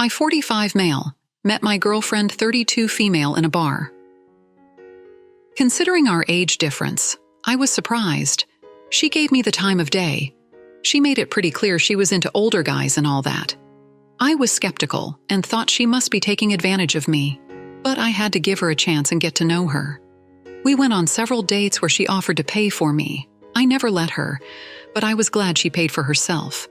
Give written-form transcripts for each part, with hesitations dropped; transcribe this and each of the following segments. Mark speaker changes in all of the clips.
Speaker 1: I, 45 male, met my girlfriend, 32 female, in a bar. Considering our age difference, I was surprised. She gave me the time of day. She made it pretty clear she was into older guys and all that. I was skeptical and thought she must be taking advantage of me, but I had to give her a chance and get to know her. We went on several dates where she offered to pay for me. I never let her, but I was glad she paid for herself.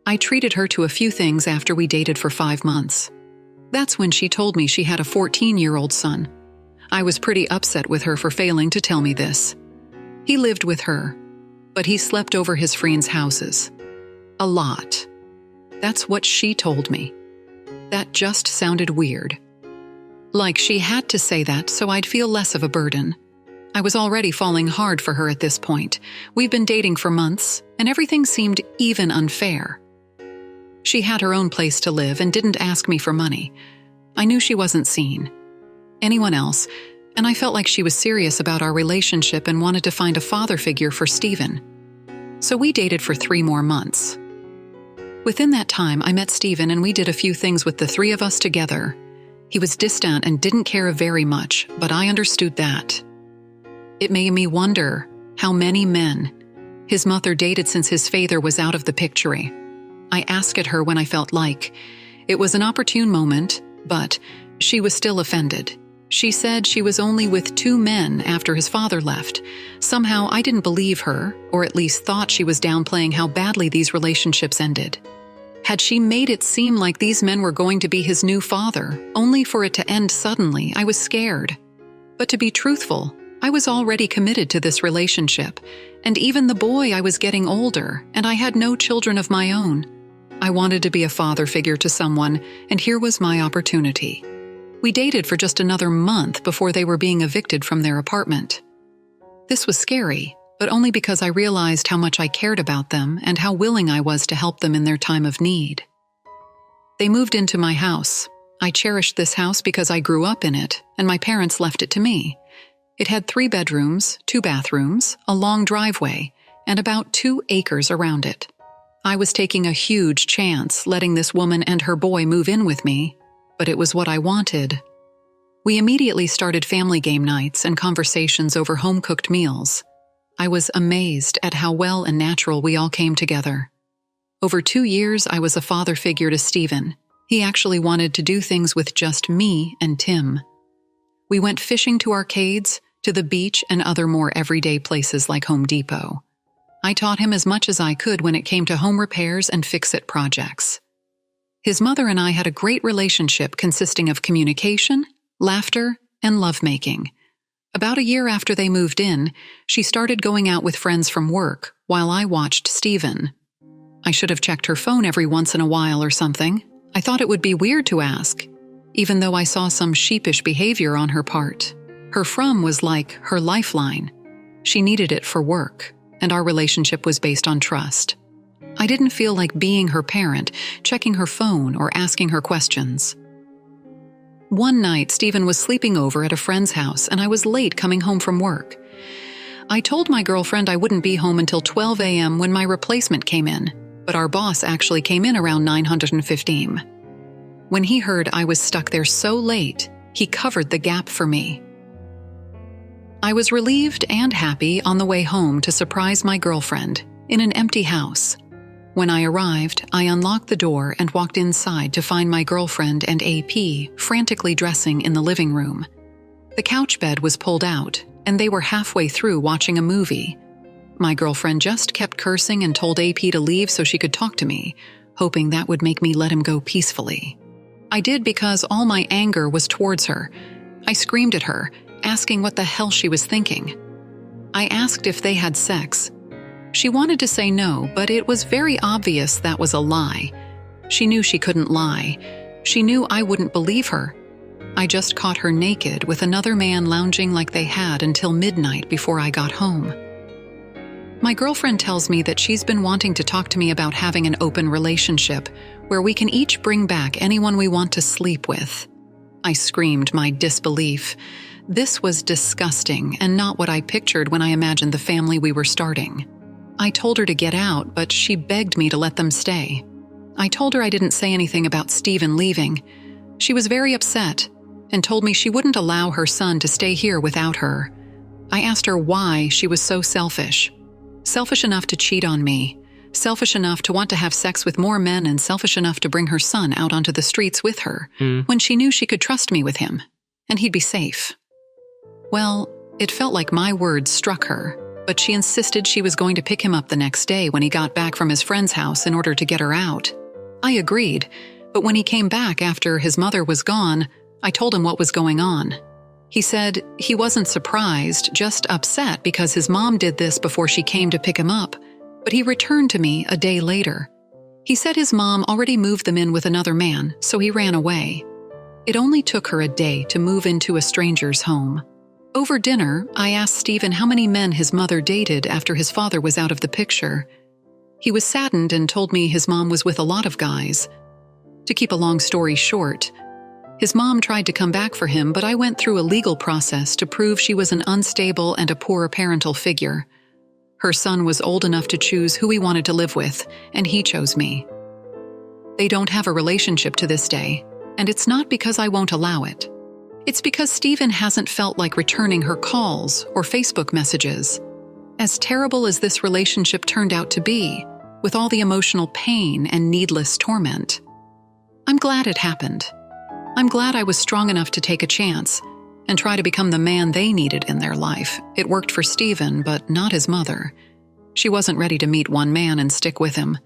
Speaker 1: I treated her to a few things after we dated for 5 months. That's when she told me she had a 14-year-old son. I was pretty upset with her for failing to tell me this. He lived with her, but he slept over his friends' houses. A lot. That's what she told me. That just sounded weird. Like she had to say that so I'd feel less of a burden. I was already falling hard for her at this point. We've been dating for months, and everything seemed even unfair. She had her own place to live and didn't ask me for money. I knew she wasn't seeing anyone else, and I felt like she was serious about our relationship and wanted to find a father figure for Steven. So we dated for 3 more months. Within that time, I met Steven and we did a few things with the 3 of us together. He was distant and didn't care very much, but I understood that. It made me wonder how many men his mother dated since his father was out of the picture. I asked her when I felt like it was an opportune moment, but she was still offended. She said she was only with 2 men after his father left. Somehow I didn't believe her, or at least thought she was downplaying how badly these relationships ended. Had she made it seem like these men were going to be his new father, only for it to end suddenly, I was scared. But to be truthful, I was already committed to this relationship, and even the boy, I was getting older, and I had no children of my own. I wanted to be a father figure to someone, and here was my opportunity. We dated for just another month before they were being evicted from their apartment. This was scary, but only because I realized how much I cared about them and how willing I was to help them in their time of need. They moved into my house. I cherished this house because I grew up in it, and my parents left it to me. It had 3 bedrooms, 2 bathrooms, a long driveway, and about 2 acres around it. I was taking a huge chance letting this woman and her boy move in with me, but it was what I wanted. We immediately started family game nights and conversations over home-cooked meals. I was amazed at how well and natural we all came together. Over 2 years, I was a father figure to Steven. He actually wanted to do things with just me and Tim. We went fishing to arcades, to the beach, and other more everyday places like Home Depot. I taught him as much as I could when it came to home repairs and fix-it projects. His mother and I had a great relationship consisting of communication, laughter, and lovemaking. About a year after they moved in, she started going out with friends from work while I watched Steven. I should have checked her phone every once in a while or something. I thought it would be weird to ask, even though I saw some sheepish behavior on her part. Her from was like her lifeline. She needed it for work, and our relationship was based on trust. I didn't feel like being her parent, checking her phone or asking her questions. One night, Steven was sleeping over at a friend's house, and I was late coming home from work. I told my girlfriend I wouldn't be home until 12 a.m. when my replacement came in, but our boss actually came in around 9:15. When he heard I was stuck there so late, he covered the gap for me. I was relieved and happy on the way home to surprise my girlfriend in an empty house. When I arrived, I unlocked the door and walked inside to find my girlfriend and AP frantically dressing in the living room. The couch bed was pulled out, and they were halfway through watching a movie. My girlfriend just kept cursing and told AP to leave so she could talk to me, hoping that would make me let him go peacefully. I did because all my anger was towards her. I screamed at her, asking what the hell she was thinking. I asked if they had sex. She wanted to say no, but it was very obvious that was a lie. She knew she couldn't lie. She knew I wouldn't believe her. I just caught her naked with another man lounging like they had until midnight before I got home. My girlfriend tells me that she's been wanting to talk to me about having an open relationship where we can each bring back anyone we want to sleep with. I screamed my disbelief. This was disgusting and not what I pictured when I imagined the family we were starting. I told her to get out, but she begged me to let them stay. I told her I didn't say anything about Stephen leaving. She was very upset and told me she wouldn't allow her son to stay here without her. I asked her why she was so selfish. Selfish enough to cheat on me, selfish enough to want to have sex with more men, and selfish enough to bring her son out onto the streets with her when she knew she could trust me with him and he'd be safe. Well, it felt like my words struck her, but she insisted she was going to pick him up the next day when he got back from his friend's house in order to get her out. I agreed, but when he came back after his mother was gone, I told him what was going on. He said he wasn't surprised, just upset because his mom did this before she came to pick him up, but he returned to me a day later. He said his mom already moved them in with another man, so he ran away. It only took her a day to move into a stranger's home. Over dinner, I asked Stephen how many men his mother dated after his father was out of the picture. He was saddened and told me his mom was with a lot of guys. To keep a long story short, his mom tried to come back for him, but I went through a legal process to prove she was an unstable and a poor parental figure. Her son was old enough to choose who he wanted to live with, and he chose me. They don't have a relationship to this day, and it's not because I won't allow it. It's because Stephen hasn't felt like returning her calls or Facebook messages. As terrible as this relationship turned out to be, with all the emotional pain and needless torment, I'm glad it happened. I'm glad I was strong enough to take a chance and try to become the man they needed in their life. It worked for Stephen, but not his mother. She wasn't ready to meet one man and stick with him,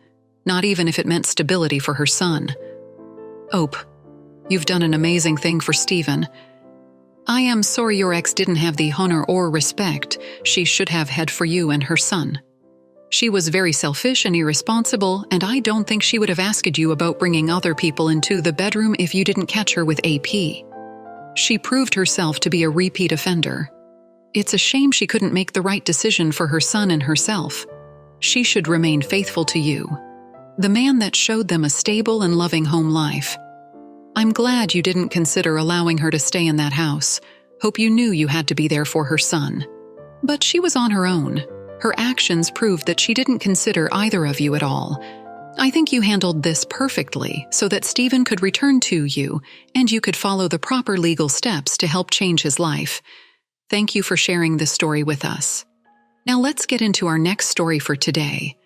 Speaker 1: not even if it meant stability for her son. Ope, you've done an amazing thing for Stephen. I am sorry your ex didn't have the honor or respect she should have had for you and her son. She was very selfish and irresponsible, and I don't think she would have asked you about bringing other people into the bedroom if you didn't catch her with AP. She proved herself to be a repeat offender. It's a shame she couldn't make the right decision for her son and herself. She should remain faithful to you, the man that showed them a stable and loving home life. I'm glad you didn't consider allowing her to stay in that house. Hope you knew you had to be there for her son. But she was on her own. Her actions proved that she didn't consider either of you at all. I think you handled this perfectly so that Stephen could return to you and you could follow the proper legal steps to help change his life. Thank you for sharing this story with us. Now let's get into our next story for today.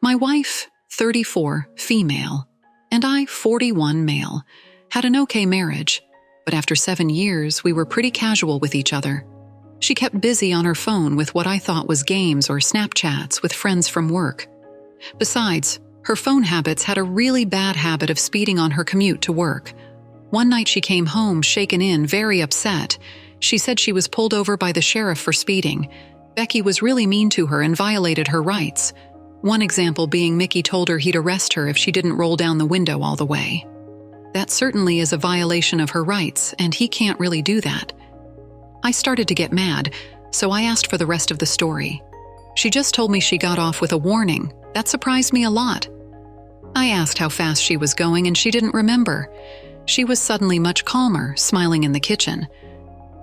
Speaker 1: My wife, 34, female, and I, 41, male, had an okay marriage, but after 7 years, we were pretty casual with each other. She kept busy on her phone with what I thought was games or Snapchats with friends from work. Besides, her phone habits had a really bad habit of speeding on her commute to work. One night she came home shaken in, very upset. She said she was pulled over by the sheriff for speeding. Becky was really mean to her and violated her rights. One example being Mickey told her he'd arrest her if she didn't roll down the window all the way. That certainly is a violation of her rights, and he can't really do that. I started to get mad, so I asked for the rest of the story. She just told me she got off with a warning. That surprised me a lot. I asked how fast she was going, and she didn't remember. She was suddenly much calmer, smiling in the kitchen.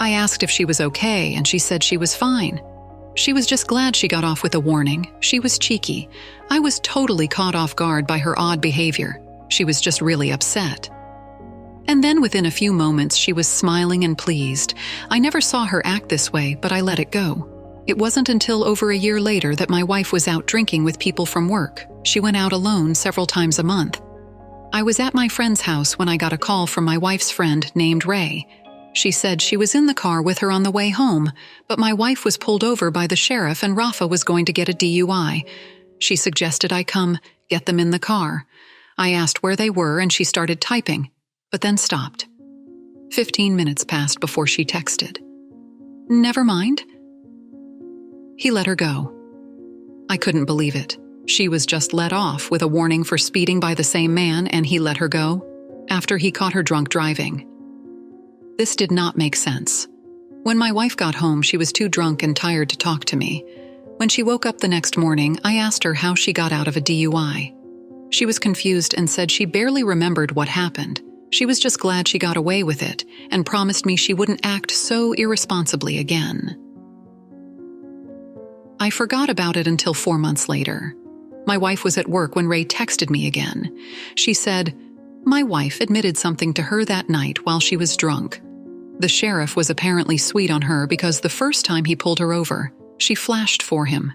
Speaker 1: I asked if she was okay, and she said she was fine. She was just glad she got off with a warning. She was cheeky. I was totally caught off guard by her odd behavior. She was just really upset. And then within a few moments, she was smiling and pleased. I never saw her act this way, but I let it go. It wasn't until over a year later that my wife was out drinking with people from work. She went out alone several times a month. I was at my friend's house when I got a call from my wife's friend named Ray. She said she was in the car with her on the way home, but my wife was pulled over by the sheriff and Rafa was going to get a DUI. She suggested I come get them in the car. I asked where they were and she started typing, but then stopped. 15 minutes passed before she texted. "Never mind." He let her go. I couldn't believe it. She was just let off with a warning for speeding by the same man, and he let her go after he caught her drunk driving. This did not make sense. When my wife got home, she was too drunk and tired to talk to me. When she woke up the next morning, I asked her how she got out of a DUI. She was confused and said she barely remembered what happened. She was just glad she got away with it and promised me she wouldn't act so irresponsibly again. I forgot about it until 4 months later. My wife was at work when Ray texted me again. She said, "My wife admitted something to her that night while she was drunk. The sheriff was apparently sweet on her because the first time he pulled her over, she flashed for him."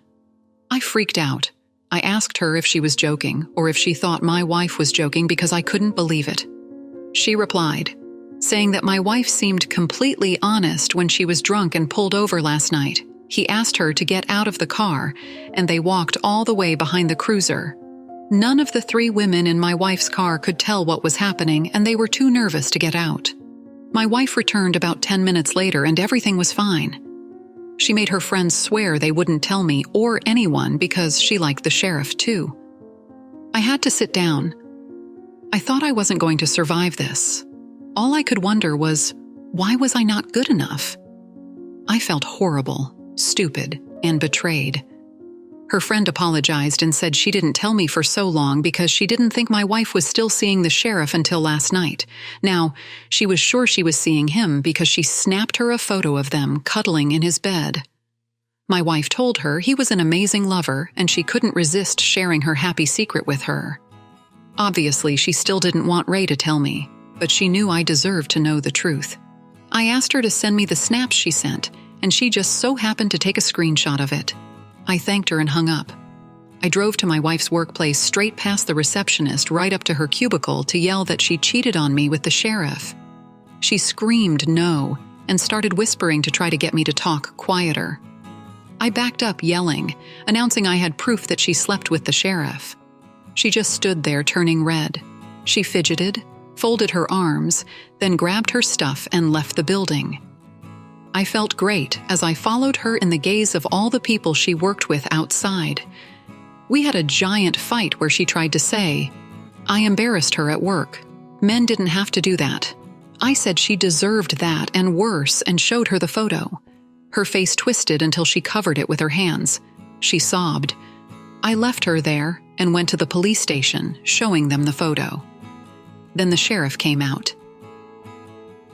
Speaker 1: I freaked out. I asked her if she was joking or if she thought my wife was joking because I couldn't believe it. She replied, saying that my wife seemed completely honest when she was drunk and pulled over last night. He asked her to get out of the car, and they walked all the way behind the cruiser. None of the 3 women in my wife's car could tell what was happening, and they were too nervous to get out. My wife returned about 10 minutes later, and everything was fine. She made her friends swear they wouldn't tell me or anyone because she liked the sheriff too. I had to sit down. I thought I wasn't going to survive this. All I could wonder was, why was I not good enough? I felt horrible, stupid, and betrayed. Her friend apologized and said she didn't tell me for so long because she didn't think my wife was still seeing the sheriff until last night. Now, she was sure she was seeing him because she snapped her a photo of them cuddling in his bed. My wife told her he was an amazing lover and she couldn't resist sharing her happy secret with her. Obviously, she still didn't want Ray to tell me, but she knew I deserved to know the truth. I asked her to send me the snaps she sent, and she just so happened to take a screenshot of it. I thanked her and hung up. I drove to my wife's workplace straight past the receptionist right up to her cubicle to yell that she cheated on me with the sheriff. She screamed no and started whispering to try to get me to talk quieter. I backed up yelling, announcing I had proof that she slept with the sheriff. She just stood there turning red. She fidgeted, folded her arms, then grabbed her stuff and left the building. I felt great as I followed her in the gaze of all the people she worked with outside. We had a giant fight where she tried to say, I embarrassed her at work. Men didn't have to do that. I said she deserved that and worse and showed her the photo. Her face twisted until she covered it with her hands. She sobbed. I left her there and went to the police station, showing them the photo. Then the sheriff came out.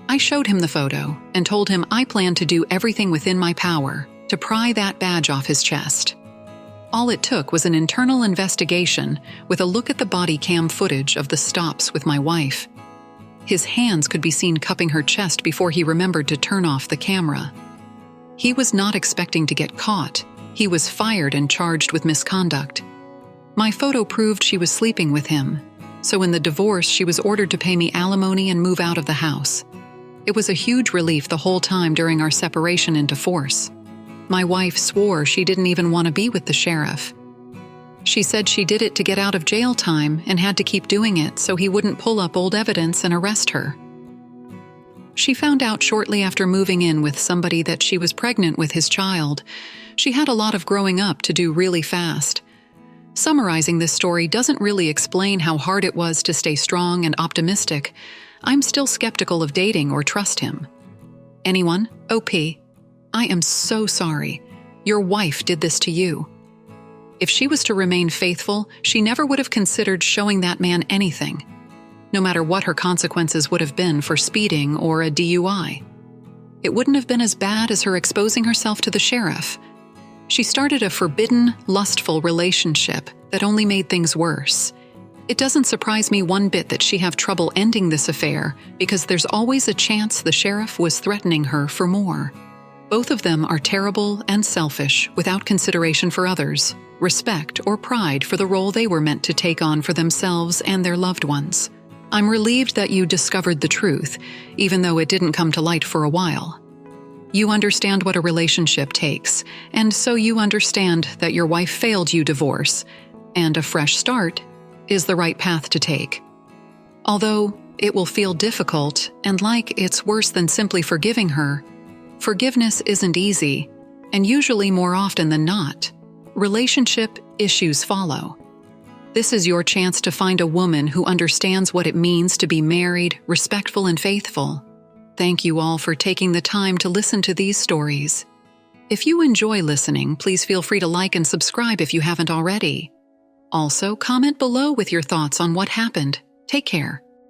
Speaker 1: I showed him the photo and told him I planned to do everything within my power to pry that badge off his chest. All it took was an internal investigation with a look at the body cam footage of the stops with my wife. His hands could be seen cupping her chest before he remembered to turn off the camera. He was not expecting to get caught. He was fired and charged with misconduct. My photo proved she was sleeping with him, so in the divorce she was ordered to pay me alimony and move out of the house. It was a huge relief the whole time during our separation and divorce. My wife swore she didn't even want to be with the sheriff. She said she did it to get out of jail time and had to keep doing it so he wouldn't pull up old evidence and arrest her. She found out shortly after moving in with somebody that she was pregnant with his child. She had a lot of growing up to do really fast. Summarizing this story doesn't really explain how hard it was to stay strong and optimistic. I'm still skeptical of dating or trust him. Anyone? OP. I am so sorry. Your wife did this to you. If she was to remain faithful, she never would have considered showing that man anything, no matter what her consequences would have been for speeding or a DUI. It wouldn't have been as bad as her exposing herself to the sheriff. She started a forbidden, lustful relationship that only made things worse. It doesn't surprise me one bit that she have trouble ending this affair because there's always a chance the sheriff was threatening her for more. Both of them are terrible and selfish without consideration for others, respect or pride for the role they were meant to take on for themselves and their loved ones. I'm relieved that you discovered the truth, even though it didn't come to light for a while. You understand what a relationship takes, and so you understand that your wife failed you divorce, and a fresh start is the right path to take. Although it will feel difficult and like it's worse than simply forgiving her, forgiveness isn't easy, and usually more often than not, relationship issues follow. This is your chance to find a woman who understands what it means to be married, respectful, and faithful. Thank you all for taking the time to listen to these stories. If you enjoy listening, please feel free to like and subscribe if you haven't already. Also, comment below with your thoughts on what happened. Take care.